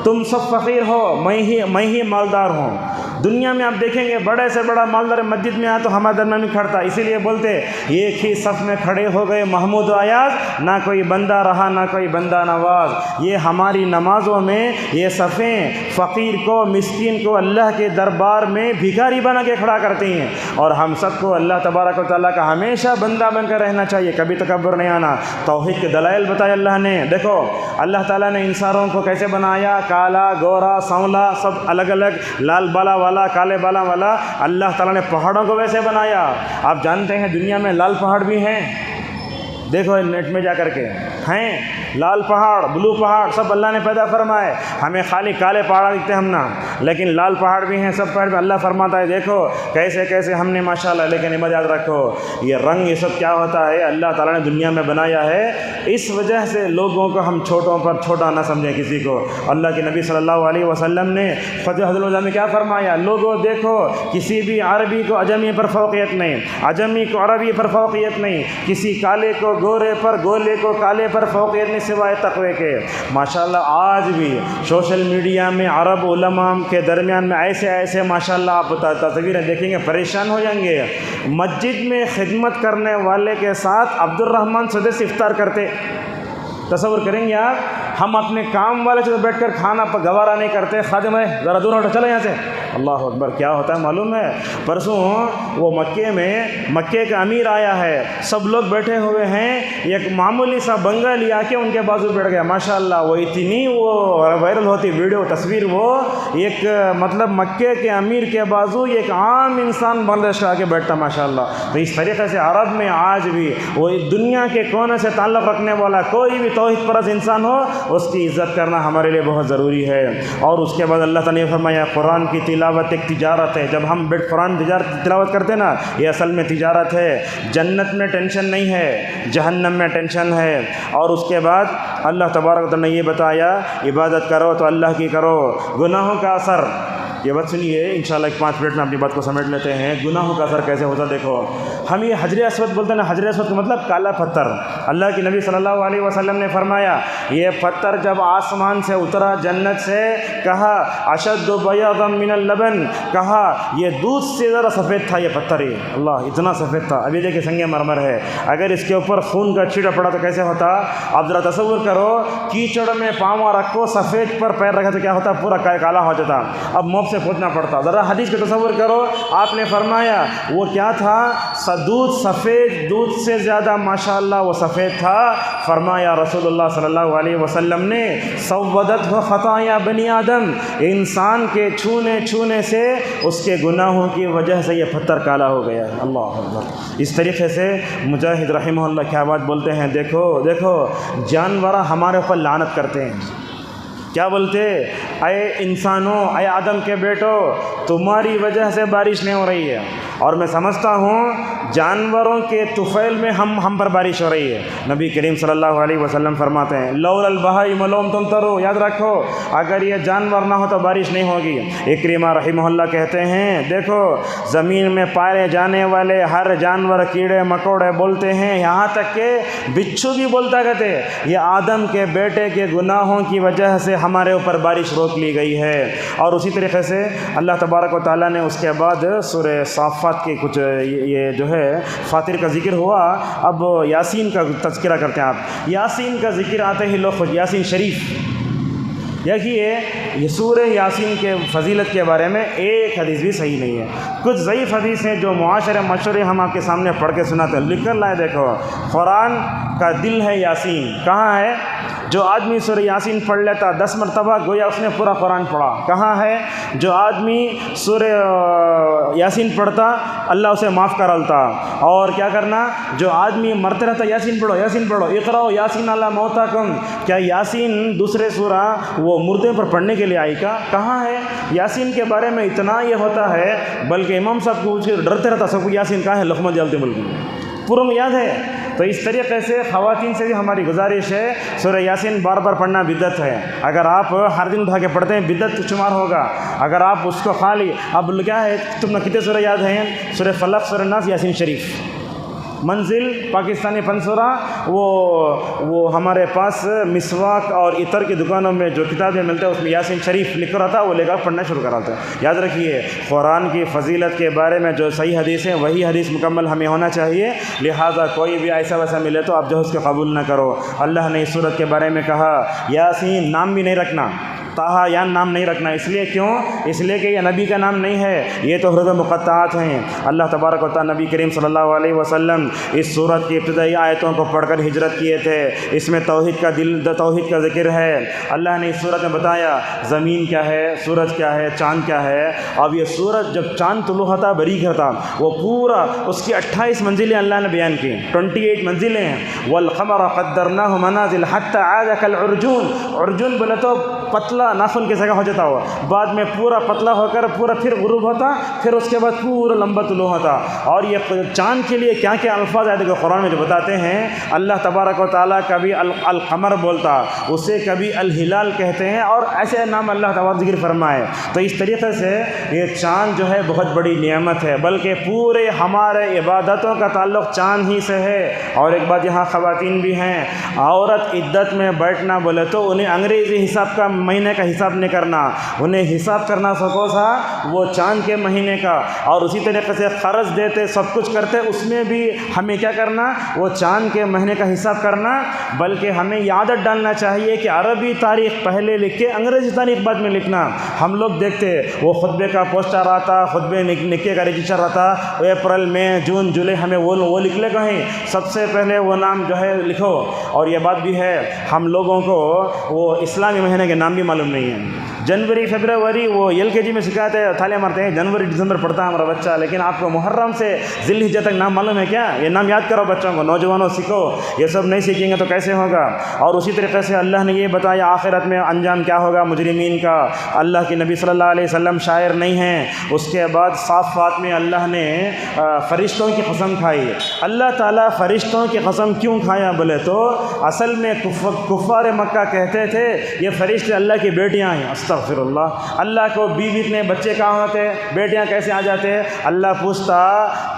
تم سب فقیر ہو، میں ہی مالدار ہوں۔ دنیا میں آپ دیکھیں گے بڑے سے بڑا مالدار مسجد میں آیا تو ہمارے درمیان میں کھڑتا، اسی لیے بولتے ایک ہی صف میں کھڑے ہو گئے محمود و ایاز، نہ کوئی بندہ رہا نہ کوئی بندہ نواز۔ یہ ہماری نمازوں میں یہ صفیں فقیر کو مسکین کو اللہ کے دربار میں بھکاری بنا کے کھڑا کرتی ہیں، اور ہم سب کو اللہ تبارک و تعالیٰ کا ہمیشہ بندہ بن کر رہنا چاہیے، کبھی تکبر نہیں آنا۔ توحید کے دلائل بتائے اللہ نے، دیکھو اللہ تعالیٰ نے انسانوں کو کیسے بنایا، کالا گورا سانولا سب الگ الگ، لال بالا والا کالے بالا والا۔ اللہ تعالیٰ نے پہاڑوں کو ویسے بنایا، آپ جانتے ہیں دنیا میں لال پہاڑ بھی ہیں، دیکھو نیٹ میں جا کر کے ہیں لال پہاڑ بلو پہاڑ سب اللہ نے پیدا فرمائے، ہمیں خالی کالے پہاڑ دکھتے ہم نا، لیکن لال پہاڑ بھی ہیں، سب پہاڑ بھی اللہ فرماتا ہے دیکھو کیسے کیسے ہم نے ماشاءاللہ۔ لیکن یاد رکھو یہ رنگ یہ سب کیا ہوتا ہے، اللہ تعالیٰ نے دنیا میں بنایا ہے، اس وجہ سے لوگوں کو ہم چھوٹوں پر چھوٹا نہ سمجھیں کسی کو۔ اللہ کے نبی صلی اللہ علیہ وسلم نے فتح الوداع میں کیا فرمایا، لوگوں دیکھو کسی بھی عربی کو عجمی پر فوقیت نہیں، عجمی کو عربی پر فوقیت نہیں، کسی کالے کو گورے پر گولے کو کالے پر فوقیت نہیں سوائے تقوی کے۔ ماشاءاللہ آج بھی سوشل میڈیا میں عرب علماء کے درمیان میں ایسے ماشاءاللہ آپ تصویریں دیکھیں گے پریشان ہو جائیں گے، مسجد میں خدمت کرنے والے کے ساتھ عبد الرحمن سدیس افطار کرتے، تصور کریں گے آپ، ہم اپنے کام والے سے بیٹھ کر کھانا گوارا نہیں کرتے، خادم ہے ذرا دور ہٹو چلو یہاں سے، اللہ اکبر۔ کیا ہوتا ہے معلوم ہے، پرسوں وہ مکے کا امیر آیا ہے، سب لوگ بیٹھے ہوئے ہیں، ایک معمولی سا بنگا لیا کے ان کے بازو بیٹھ گیا، ماشاءاللہ وہ اتنی وہ وائرل ہوتی ویڈیو تصویر، وہ ایک مطلب مکے کے امیر کے بازو ایک عام انسان بنگلہ آ کے بیٹھتا ماشاءاللہ۔ تو اس طریقے سے عرب میں آج بھی وہ دنیا کے کونے سے تعلق رکھنے والا کوئی بھی توحید پرست انسان ہو اس کی عزت کرنا ہمارے لیے بہت ضروری ہے۔ اور اس کے بعد اللہ تعالیٰ نے فرمایا قرآن کی تلاوت ایک تجارت ہے، جب ہم قرآن تلاوت کرتے نا یہ اصل میں تجارت ہے، جنت میں ٹینشن نہیں ہے جہنم میں ٹینشن ہے۔ اور اس کے بعد اللہ تبارک و تعالیٰ نے یہ بتایا عبادت کرو تو اللہ کی کرو، گناہوں کا اثر، یہ بات سنیے انشاءاللہ 5 منٹ میں اپنی بات کو سمیٹ لیتے ہیں۔ گناہوں کا اثر کیسے ہوتا دیکھو، ہم یہ حجر اسود بولتے ہیں نا، حجر اسود کا مطلب کالا پتھر، اللہ کے نبی صلی اللہ علیہ وسلم نے فرمایا یہ پتھر جب آسمان سے اترا جنت سے، کہا اشد بیاضا من اللبن، کہا یہ دودھ سے ذرا سفید تھا یہ پتھر، ہی اللہ اتنا سفید تھا۔ ابھی دیکھیں سنگ مرمر ہے، اگر اس کے اوپر خون کا چھینٹا پڑا تو کیسے ہوتا، آپ ذرا تصور کرو کیچڑ میں پاؤں رکھو سفید پر پیر رکھے تو کیا ہوتا، پورا کالا ہو جاتا، اب موب سے پوچھنا پڑتا۔ ذرا حدیث کا تصور کرو، آپ نے فرمایا وہ کیا تھا، دودھ سفید، دودھ سے زیادہ ماشاءاللہ وہ سفید تھا۔ فرمایا رسول اللہ صلی اللہ علیہ وسلم نے سودت و خطایا بنی آدم، انسان کے چھونے سے اس کے گناہوں کی وجہ سے یہ پتھر کالا ہو گیا، اللہ اکبر۔ اس طریقے سے مجاہد رحمہ اللہ کیا بات بولتے ہیں، دیکھو جانور ہمارے اوپر لعنت کرتے ہیں، کیا بولتے، اے انسانوں، اے آدم کے بیٹو، تمہاری وجہ سے بارش نہیں ہو رہی ہے، اور میں سمجھتا ہوں جانوروں کے طفیل میں ہم پر بارش ہو رہی ہے۔ نبی کریم صلی اللہ علیہ وسلم فرماتے ہیں لولا البہائم لم تمطروا، یاد رکھو اگر یہ جانور نہ ہو تو بارش نہیں ہوگی۔ اکرمہ رحمہ اللہ کہتے ہیں دیکھو زمین میں پائے جانے والے ہر جانور کیڑے مکوڑے بولتے ہیں، یہاں تک کہ بچھو بھی بولتا کہتے یہ آدم کے بیٹے کے گناہوں کی وجہ سے ہمارے اوپر بارش روک لی گئی ہے۔ اور اسی طریقے سے اللہ تبارک و تعالیٰ نے اس کے بعد سورہ صافات کے کچھ یہ جو ہے فاطر کا ذکر ہوا، اب یاسین کا تذکرہ کرتے ہیں آپ۔ یاسین کا ذکر آتے ہی لوگ خود یاسین شریف دیکھیے، یہ سورہ یاسین کے فضیلت کے بارے میں ایک حدیث بھی صحیح نہیں ہے، کچھ ضعیف حدیث ہیں جو معاشرے مشورے ہم آپ کے سامنے پڑھ کے سناتے ہیں۔ لکھ کر لائے دیکھو، قرآن کا دل ہے یاسین، کہاں ہے؟ جو آدمی سورہ یاسین پڑھ لیتا 10 مرتبہ گویا اس نے پورا قرآن پڑھا۔ کہاں ہے؟ جو آدمی سورہ یاسین پڑھتا اللہ اسے معاف کرالتا۔ اور کیا کرنا؟ جو آدمی مرتے رہتا یاسین پڑھو یاسین پڑھو، اقرأوا یاسین علی موتاکم، کیا یاسین دوسرے سورہ وہ مردے پر پڑھنے کے لیے آئی کا؟ کہاں ہے؟ یاسین کے بارے میں اتنا یہ ہوتا ہے بلکہ امام صاحب کو ڈرتے رہتا سب کو یاسین کہاں ہے، لقمہ جلتے ملک میں پورا میں یاد ہے۔ تو اس طریقے سے خواتین سے بھی ہماری گزارش ہے سورہ یاسین بار بار پڑھنا بدعت ہے۔ اگر آپ ہر دن اٹھا کے پڑھتے ہیں بدعت شمار ہوگا۔ اگر آپ اس کو خالی اب کیا ہے تم نے کتنے سورہ یاد ہیں؟ سورہ فلق، سورہ ناس، یاسین شریف۔ منزل پاکستانی پنسورا وہ ہمارے پاس مسواک اور عطر کی دکانوں میں جو کتابیں ملتے ہیں اس میں یاسین شریف لکھ کر آتا ہے، وہ لے کر پڑھنا شروع کراتے ہیں۔ یاد رکھیے قرآن کی فضیلت کے بارے میں جو صحیح حدیث ہیں وہی حدیث مکمل ہمیں ہونا چاہیے، لہٰذا کوئی بھی ایسا ویسا ملے تو آپ جو اس کو قبول نہ کرو۔ اللہ نے اس سورت کے بارے میں کہا یاسین نام بھی نہیں رکھنا، طٰہٰ یا نام نہیں رکھنا، اس لیے کیوں؟ اس لیے کہ یہ نبی کا نام نہیں ہے، یہ تو حروف مقطعات ہیں۔ اللہ تبارک و تعالیٰ نبی کریم صلی اللہ علیہ وسلم اس سورت کی ابتدائی آیتوں کو پڑھ کر ہجرت کیے تھے، اس میں توحید کا ذکر ہے۔ اللہ نے اس سورت میں بتایا زمین کیا ہے، سورج کیا ہے، چاند کیا ہے۔ اب یہ سورج جب چاند طلوع ہوتا بریک ہوتا وہ پورا اس کی 28 منزلیں اللہ نے بیان کی، 28 منزلیں ہیں۔ والقمر قدرناہ منازل حتی عاد کالعرجون، عرجون بولے تو پتلا ناخن کی جگہ ہو جاتا ہوا، بعد میں پورا پتلا ہو کر پورا پھر غروب ہوتا، پھر اس کے بعد پورا لمبا طلوع ہوتا۔ اور یہ چاند کے لیے کیا کیا الفاظ آئے کہ قرآن میں جو بتاتے ہیں، اللہ تبارک و تعالیٰ کبھی القمر بولتا، اسے کبھی الہلال کہتے ہیں، اور ایسے نام اللہ تبارک ذکر فرمائے۔ تو اس طریقے سے یہ چاند جو ہے بہت بڑی نعمت ہے، بلکہ پورے ہمارے عبادتوں کا تعلق چاند ہی سے ہے۔ اور ایک بات یہاں خواتین بھی ہیں، عورت عدت میں بیٹھنا بولے تو انہیں انگریزی حساب کا مہینے کا حساب نہیں کرنا، انہیں حساب کرنا سکو سا وہ چاند کے مہینے کا۔ اور اسی طریقے سے قرض دیتے سب کچھ کرتے، اس میں بھی ہمیں کیا کرنا؟ وہ چاند کے مہینے کا حساب کرنا، بلکہ ہمیں یہ عادت ڈالنا چاہیے کہ عربی تاریخ پہلے لکھ کے انگریزی تاریخ بعد میں لکھنا۔ ہم لوگ دیکھتے وہ خطبے کا پوسٹر آتا، خطبے نکے کا رجسٹر آتا، اپریل مئی جون جولائی، ہمیں وہ لکھ لے کہیں سب سے پہلے وہ نام جو ہے لکھو۔ اور یہ بات بھی ہے ہم لوگوں کو وہ اسلامی مہینے کے نام بھی معلوم نہیں ہے۔ جنوری فیبروری وہ LKG میں سکھاتے ہیں، تھالے مارتے ہیں، جنوری دسمبر پڑھتا ہے ہمارا بچہ، لیکن آپ کو محرم سے ذی الحجہ تک نام معلوم ہے کیا؟ یہ نام یاد کرو بچوں کو، نوجوانوں سیکھو، یہ سب نہیں سیکھیں گے تو کیسے ہوگا؟ اور اسی طریقے سے اللہ نے یہ بتایا آخرت میں انجام کیا ہوگا مجرمین کا۔ اللہ کے نبی صلی اللہ علیہ وسلم شاعر نہیں ہیں۔ اس کے بعد صافات میں اللہ نے فرشتوں کی قسم کھائی۔ اللہ تعالیٰ فرشتوں کی قسم کیوں کھایا بولے تو اصل میں کفار مکہ کہتے تھے یہ فرشتے اللہ کی بیٹیاں ہیں۔ استغفر اللہ، اللہ کو بیوی اتنے بچے کہاں ہوتے، بیٹیاں کیسے آ جاتے؟ اللہ پوچھتا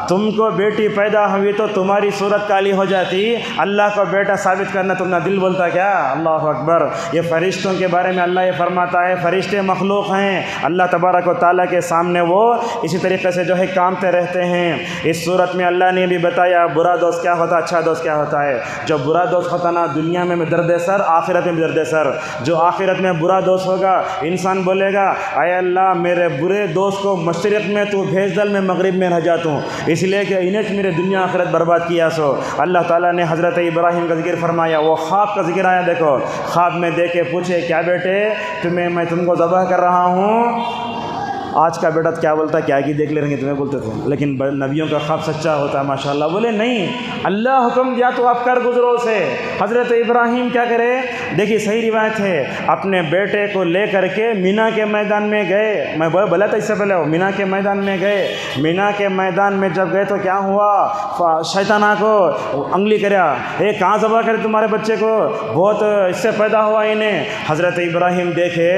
تم کو بیٹی پیدا ہوئی تو تمہاری صورت کالی ہو جاتی، اللہ کو بیٹا ثابت کرنا تم نے دل بولتا کیا؟ اللہ اکبر۔ یہ فرشتوں کے بارے میں اللہ یہ فرماتا ہے فرشتے مخلوق ہیں، اللہ تبارک و تعالیٰ کے سامنے وہ اسی طریقے سے جو ہے کامتے رہتے ہیں۔ اس صورت میں اللہ نے بھی بتایا برا دوست کیا ہوتا، اچھا دوست کیا ہوتا ہے۔ جو برا دوست ہوتا نا دنیا میں درد سر، آخرت میں بھی درد سر۔ جو آخرت میں برا دوست ہوگا انسان بولے گا اے اللہ میرے برے دوست کو مشرق میں تو بھیج دل میں مغرب میں رہ جاتا ہوں، اس لیے کہ انہیں میرے دنیا آخرت برباد کیا سو۔ اللہ تعالیٰ نے حضرت ابراہیم کا ذکر فرمایا، وہ خواب کا ذکر آیا، دیکھو خواب میں دیکھے پوچھے کیا بیٹے میں تم کو ذبح کر رہا ہوں، آج کا بیٹا کیا بولتا ہے کیا کی دیکھ لے رہیں گے تمہیں بولتے تھے، لیکن نبیوں کا خواب سچا ہوتا ہے ماشاءاللہ. بولے نہیں، اللہ حکم دیا تو آپ کر گزرو سے. حضرت ابراہیم کیا کرے؟ دیکھیے صحیح روایت ہے، اپنے بیٹے کو لے کر کے مینا کے میدان میں گئے. میں بولا تھا اس سے پہلے، وہ مینا کے میدان میں گئے. مینا کے میدان میں جب گئے تو کیا ہوا؟ شیطان کو انگلی کریا، اے کہاں ذبح کرے تمہارے بچے کو، بہت اس سے پیدا ہوا انہیں. حضرت ابراہیم دیکھے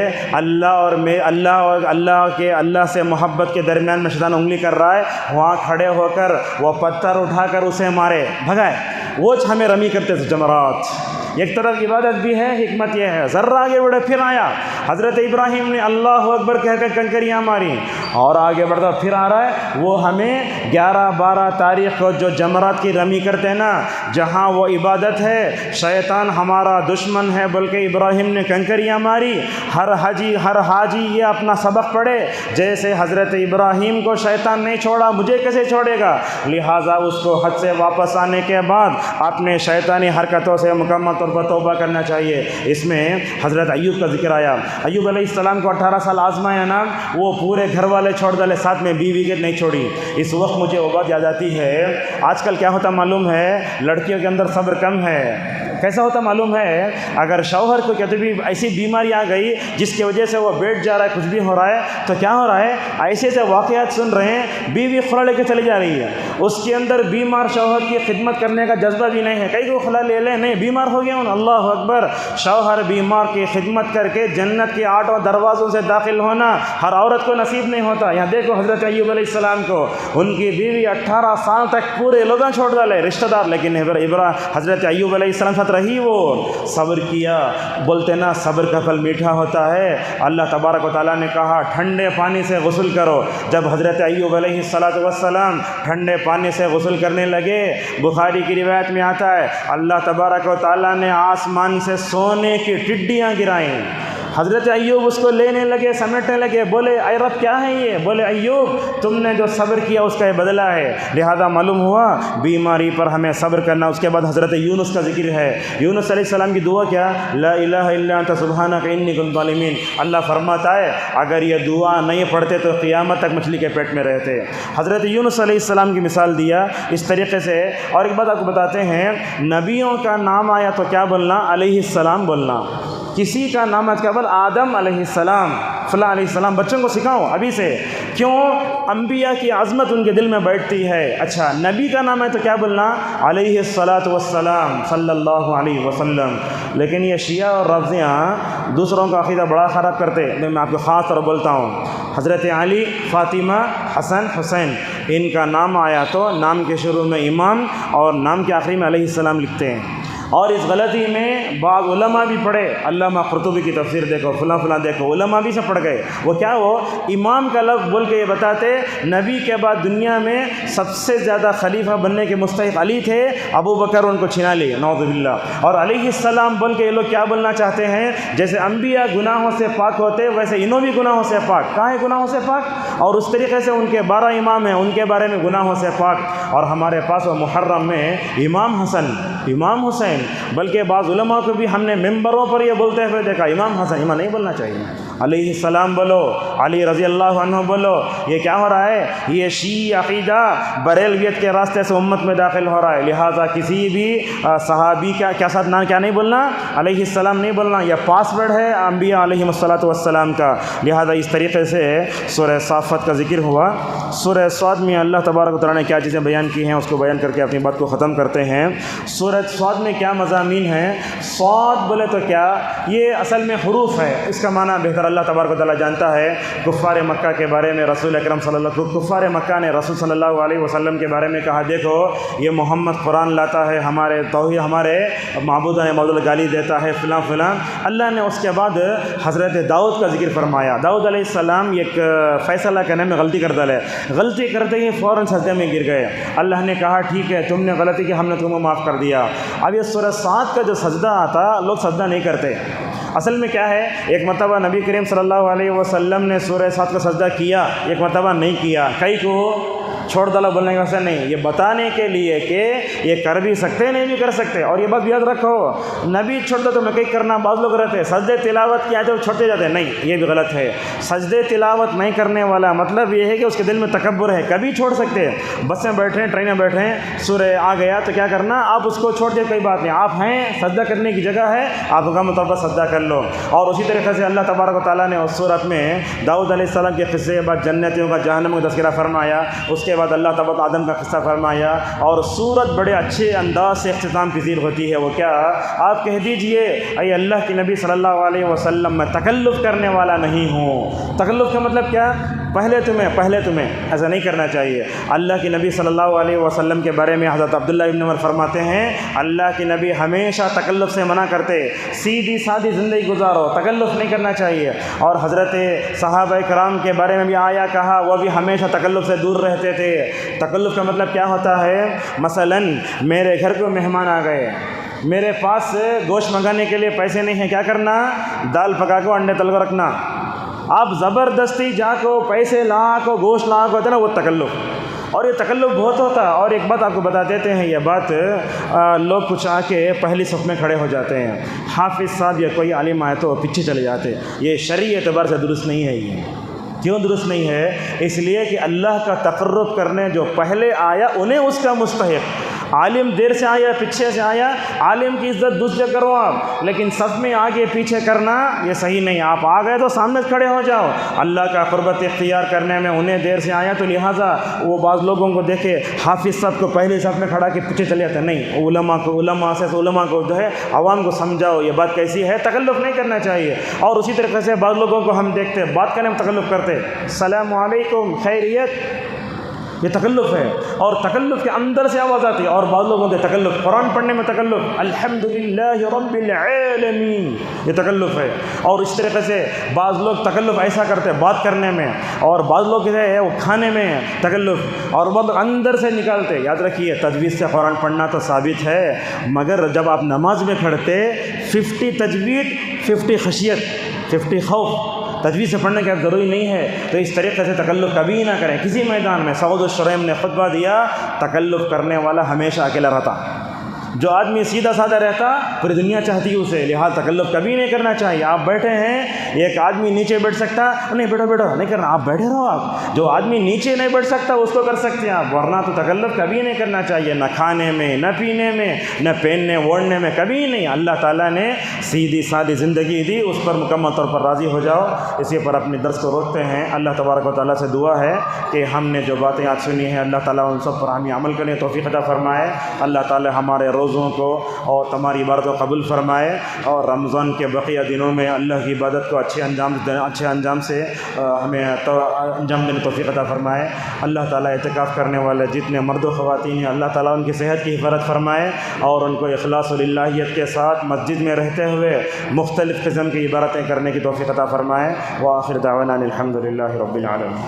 اللہ سے محبت کے درمیان میں شیطان انگلی کر رہا ہے، وہاں کھڑے ہو کر وہ پتھر اٹھا کر اسے مارے، بھگائے. وہ ہمیں رمی کرتے تھے جمرات. ایک طرف عبادت بھی ہے، حکمت یہ ہے. ذرا آگے بڑھے پھر آیا حضرت ابراہیم نے اللہ اکبر کہہ کر کنکریاں ماری، اور آگے بڑھتا پھر آ رہا ہے. وہ ہمیں 11-12 تاریخ کو جو جمرات کی رمی کرتے ہیں نا، جہاں وہ عبادت ہے، شیطان ہمارا دشمن ہے بلکہ ابراہیم نے کنکریاں ماری. ہر حاجی یہ اپنا سبق پڑھے، جیسے حضرت ابراہیم کو شیطان نہیں چھوڑا مجھے کیسے چھوڑے گا. لہٰذا اس کو حج سے واپس آنے کے بعد اپنے شیطانی حرکتوں سے مکمل طور پر توبہ کرنا چاہیے. اس میں حضرت ایوب کا ذکر آیا. ایوب علیہ السلام کو 18 سال آزمایا نا، وہ پورے گھر والے چھوڑ ڈالے، ساتھ میں بیوی کے نہیں چھوڑی. اس وقت مجھے وہ بات یاد آتی ہے، آج کل کیا ہوتا معلوم ہے، لڑکیوں کے اندر صبر کم ہے. کیسا ہوتا معلوم ہے، اگر شوہر کو کہتے بھی ایسی بیماری آ گئی جس کی وجہ سے وہ بیٹھ جا رہا ہے، کچھ بھی ہو رہا ہے، تو کیا ہو رہا ہے، ایسے واقعات سن رہے ہیں، بیوی خلا لے کے چلی جا رہی ہے. اس کے اندر بیمار شوہر کی خدمت کرنے کا جذبہ بھی نہیں ہے. کئی کو خلا لے لیں، نہیں بیمار ہو گیا ہوں، اللہ اکبر. شوہر بیمار کی خدمت کر کے جنت کے 8 دروازوں سے داخل ہونا ہر عورت کو نصیب نہیں ہوتا. یہاں دیکھو حضرت ایوب علیہ السلام کو، ان کی بیوی 18 سال تک پورے لوگوں چھوڑ ڈالے رشتہ دار، لیکن حضرت ایوب علیہ السلام ساتھ رہی، وہ صبر کیا. بولتے نا صبر کا پھل میٹھا ہوتا ہے. اللہ تبارک و تعالیٰ نے کہا ٹھنڈے پانی سے غسل کرو. جب حضرت ایوب علیہ السلام ٹھنڈے پانی سے غسل کرنے لگے، بخاری کی روایت میں آتا ہے اللہ تبارک و تعالیٰ نے آسمان سے سونے کی ٹڈیاں گرائیں. حضرت ایوب اس کو لینے لگے، سمیٹنے لگے. بولے اے رب کیا ہے یہ؟ بولے ایوب تم نے جو صبر کیا اس کا یہ بدلہ ہے. لہذا معلوم ہوا بیماری پر ہمیں صبر کرنا. اس کے بعد حضرت یونس کا ذکر ہے. یونس علیہ السلام کی دعا کیا؟ لا الہ الا انت سبحانک انی کنت من الظالمین. اللہ فرماتا ہے اگر یہ دعا نہیں پڑھتے تو قیامت تک مچھلی کے پیٹ میں رہتے. حضرت یونس علیہ السلام کی مثال دیا اس طریقے سے. اور ایک بات آپ کو بتاتے ہیں، نبیوں کا نام آیا تو کیا بولنا؟ علیہ السلام بولنا. کسی کا نام آج کیا بول؟ آدم علیہ السلام، فلاں علیہ السلام. بچوں کو سکھاؤ ابھی سے، کیوں؟ انبیاء کی عظمت ان کے دل میں بیٹھتی ہے. اچھا نبی کا نام ہے تو کیا بولنا؟ علیہ الصلاۃ والسلام، صلی اللہ علیہ وسلم. لیکن یہ شیعہ اور رافضیاں دوسروں کا عقیدہ بڑا خراب کرتے. میں آپ کو خاص طور بولتا ہوں، حضرت علی، فاطمہ، حسن، حسین، ان کا نام آیا تو نام کے شروع میں امام اور نام کے آخری میں علیہ السلام لکھتے ہیں. اور اس غلطی میں بعض علماء بھی پڑھے. علامہ قرطبی کی تفسیر دیکھو، فلاں دیکھو، علماء بھی سے پڑھ گئے. وہ کیا، وہ امام کا لفظ بول کے یہ بتاتے نبی کے بعد دنیا میں سب سے زیادہ خلیفہ بننے کے مستحق علی تھے، ابو بکر ان کو چھنا لیے، نعوذ باللہ. اور علیہ السلام بول کے یہ لوگ کیا بولنا چاہتے ہیں، جیسے انبیاء گناہوں سے پاک ہوتے ویسے انہوں بھی گناہوں سے پاک. کہاں ہے گناہوں سے پاک؟ اور اس طریقے سے ان کے 12 امام ہیں، ان کے بارے میں گناہوں سے پاک. اور ہمارے پاس وہ محرم میں امام حسن، امام حسین، بلکہ بعض علماء کو بھی ہم نے ممبروں پر یہ بولتے ہوئے دیکھا امام حسن. امام نہیں بولنا چاہیے، علیہ السلام بولو، علی رضی اللہ عنہ بولو. یہ کیا ہو رہا ہے، یہ شیعہ عقیدہ بریلویت کے راستے سے امت میں داخل ہو رہا ہے. لہٰذا کسی بھی صحابی کا کیا ساتھ نام کیا نہیں بولنا، علیہ السلام نہیں بولنا. یہ پاسورڈ ہے انبیاء علیہ الصلاۃ والسلام کا. لہٰذا اس طریقے سے سورہ صافت کا ذکر ہوا. سورہ صاد میں اللہ تبارک و تعالیٰ نے کیا چیزیں بیان کی ہیں اس کو بیان کر کے اپنی بات کو ختم کرتے ہیں. سورہ صاد میں کیا مضامین ہیں؟ صاد بولے تو کیا، یہ اصل میں حروف ہے. اس کا معنی بہتر اللہ تبارک و تعالیٰ جانتا ہے. کفار مکہ کے بارے میں رسول اکرم صلی اللہ علیہ وسلم، کفار مکہ نے رسول صلی اللہ علیہ وسلم کے بارے میں کہا دیکھو یہ محمد قرآن لاتا ہے، ہمارے توحید، ہمارے معبودوں نے معبود گالی دیتا ہے، فلاں فلاں. اللہ نے اس کے بعد حضرت داؤد کا ذکر فرمایا. داؤد علیہ السلام ایک فیصلہ کرنے میں غلطی کر ڈالے، غلطی کرتے ہی فوراً سجدے میں گر گئے. اللہ نے کہا ٹھیک ہے تم نے غلطی کی، ہم نے تمہیں معاف کر دیا. اب یہ سورہ صاد کا جو سجدہ آتا لوگ سجدہ نہیں کرتے. اصل میں کیا ہے، ایک مرتبہ نبی کریم صلی اللہ علیہ وسلم نے سورہ صاد کا سجدہ کیا، ایک مرتبہ نہیں کیا. کئی کو چھوڑ ڈالا بولنے کا واسطے نہیں، یہ بتانے کے لیے کہ یہ کر بھی سکتے نہیں بھی کر سکتے۔ اور یہ بات یاد رکھو، نبی چھوڑتا تو میں کہیں کرنا، بعض لوگ رہتے سجدے تلاوت کیا تو چھوڑتے جاتے ہیں، نہیں یہ بھی غلط ہے۔ سجدے تلاوت نہیں کرنے والا مطلب یہ ہے کہ اس کے دل میں تکبر ہے، کبھی چھوڑ سکتے ہیں۔ بس میں بیٹھے ہیں، ٹرین میں بیٹھے ہیں، سورہ آ گیا تو کیا کرنا، آپ اس کو چھوڑ دے کوئی بات نہیں، آپ ہیں سجدہ کرنے کی جگہ ہے، آپ مکمل طور پر سجدہ کر لو۔ اور اسی طریقے سے اللہ تبارک و تعالیٰ نے اس صورت میں داؤد علیہ السلام کے قصے کے بعد جنتیوں کا جہنم کا تذکرہ فرمایا، اس کے بعد اللہ تبارک آدم کا قصہ فرمایا، اور سورت بڑے اچھے انداز سے اختتام پذیر ہوتی ہے۔ وہ کیا، آپ کہہ دیجئے اے اللہ کے نبی صلی اللہ علیہ وسلم، میں تکلف کرنے والا نہیں ہوں۔ تکلف کا مطلب کیا، پہلے تمہیں ایسا نہیں کرنا چاہیے۔ اللہ کے نبی صلی اللہ علیہ وسلم کے بارے میں حضرت عبداللہ ابن عمر فرماتے ہیں، اللہ کے نبی ہمیشہ تکلف سے منع کرتے، سیدھی سادھی زندگی گزارو، تکلف نہیں کرنا چاہیے۔ اور حضرت صحابہ کرام کے بارے میں بھی آیا کہا، وہ بھی ہمیشہ تکلف سے دور رہتے تھے۔ تکلف کا مطلب کیا ہوتا ہے، مثلاً میرے گھر کو مہمان آ گئے، میرے پاس گوشت منگانے کے لیے پیسے نہیں ہیں، کیا کرنا، دال پکا کو انڈے تل کو رکھنا۔ آپ زبردستی جا کو پیسے لا کو گوشت لا کو ہوتا ہے نا، وہ تکلف، اور یہ تکلف بہت ہوتا ہے۔ اور ایک بات آپ کو بتا دیتے ہیں، یہ بات لوگ کچھ آ کے پہلی صف میں کھڑے ہو جاتے ہیں، حافظ صاحب یا کوئی عالم آئے تو پیچھے چلے جاتے، یہ شرعی اعتبار سے درست نہیں ہے۔ یہ کیوں درست نہیں ہے، اس لیے کہ اللہ کا تقرب کرنے جو پہلے آیا انہیں اس کا مستحق، عالم دیر سے آیا پیچھے سے آیا، عالم کی عزت دوسرے کرو آپ، لیکن صف میں آگے پیچھے کرنا یہ صحیح نہیں۔ آپ آ گئے تو سامنے کھڑے ہو جاؤ۔ اللہ کا قربت اختیار کرنے میں انہیں دیر سے آیا تو لہٰذا وہ بعض لوگوں کو دیکھے حافظ صاحب کو پہلے صف میں کھڑا کے پیچھے چلے جاتے، نہیں، علماء کو جو ہے عوام کو سمجھاؤ یہ بات کیسی ہے، تکلف نہیں کرنا چاہیے۔ اور اسی طریقے سے بعض لوگوں کو ہم دیکھتے بات کرنے میں تکلف کرتے، السلام علیکم خیریت، یہ تکلف ہے، اور تکلف کے اندر سے آواز آتی ہے۔ اور بعض لوگوں کے تکلف قرآن پڑھنے میں تکلف، الحمدللہ رب العالمین، یہ تکلف ہے۔ اور اس طریقے سے بعض لوگ تکلف ایسا کرتے بات کرنے میں، اور بعض لوگ جو ہے وہ کھانے میں تکلف، اور بعض اندر سے نکالتے۔ یاد رکھیے تجوید سے قرآن پڑھنا تو ثابت ہے، مگر جب آپ نماز میں کھڑتے 50 تجوید 50 خشیت 50 خوف، تجوید سے پڑھنے کی ضروری نہیں ہے۔ تو اس طریقے سے تکلف کبھی نہ کریں کسی میدان میں۔ سعود الشریم نے خطبہ دیا، تکلف کرنے والا ہمیشہ اکیلا رہتا، جو آدمی سیدھا سادہ رہتا پوری دنیا چاہتی ہے اسے، لہٰذا تکلف کبھی نہیں کرنا چاہیے۔ آپ بیٹھے ہیں، ایک آدمی نیچے بیٹھ سکتا، نہیں بیٹھو نہیں کرنا، آپ بیٹھے رہو۔ آپ جو آدمی نیچے نہیں بیٹھ سکتا اس کو کر سکتے ہیں آپ، ورنہ تو تکلف کبھی نہیں کرنا چاہیے، نہ کھانے میں، نہ پینے میں، نہ پہننے اوڑھنے میں، کبھی نہیں۔ اللہ تعالیٰ نے سیدھی سادھی زندگی دی، اس پر مکمل طور پر راضی ہو جاؤ۔ اسی پر اپنے درس کو روکتے ہیں۔ اللہ تبارک و تعالیٰ سے دعا ہے کہ ہم نے جو باتیں آج سنی ہیں اللہ تعالیٰ ان سب پر ہمیں عمل کرنے توفیق عطا فرمائے۔ اللہ تعالیٰ ہمارے روزوں کو اور تمہاری عبادت کو قبول فرمائے، اور رمضان کے بقیہ دنوں میں اللہ کی عبادت کو اچھے انجام سے ہمیں انجام دینے توفیق عطا فرمائے۔ اللہ تعالیٰ اعتکاف کرنے والے جتنے مرد و خواتین ہیں اللہ تعالیٰ ان کی صحت کی حفاظت فرمائے، اور ان کو اخلاص و للہیت کے ساتھ مسجد میں رہتے ہوئے مختلف قسم کی عبادتیں کرنے کی توفیق عطا فرمائے۔ وآخر دعوانا الحمد للہ رب العالمین۔